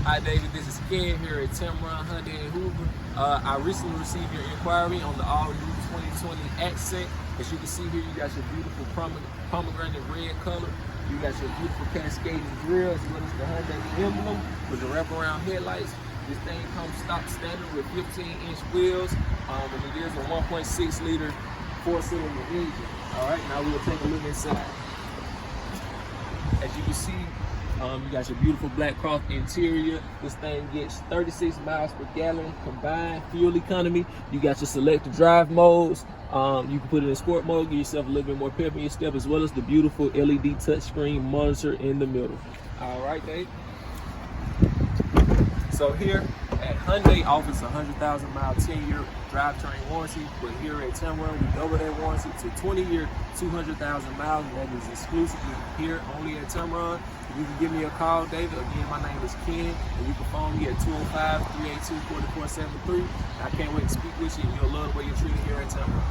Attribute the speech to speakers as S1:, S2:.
S1: Hi David, this is Ken here at Tameron Hyundai in Hoover. I recently received your inquiry on the all-new 2020 Accent. As you can see here, you got your beautiful pomegranate red color. You got your beautiful cascading grille as well as the Hyundai emblem with the wraparound headlights. This thing comes stock standard with 15-inch wheels, and it is a 1.6-liter four-cylinder engine. All right, now we'll take a look inside. As you can see, you got your beautiful black cloth interior. This thing gets 36 miles per gallon combined fuel economy. You got your selective drive modes. You can put it in sport mode, give yourself a little bit more pep in your step, as well as the beautiful LED touchscreen monitor in the middle. All right, Dave. So here at Hyundai offers a 100,000-mile 10-year drivetrain warranty, but here at Tameron we double that warranty to 20-year 200,000 miles, and that is exclusively here only at Tameron. You can give me a call, David. Again, my name is Ken, and you can phone me at 205-382-4473. I can't wait to speak with you, and you'll love the way you're treated here at Tameron.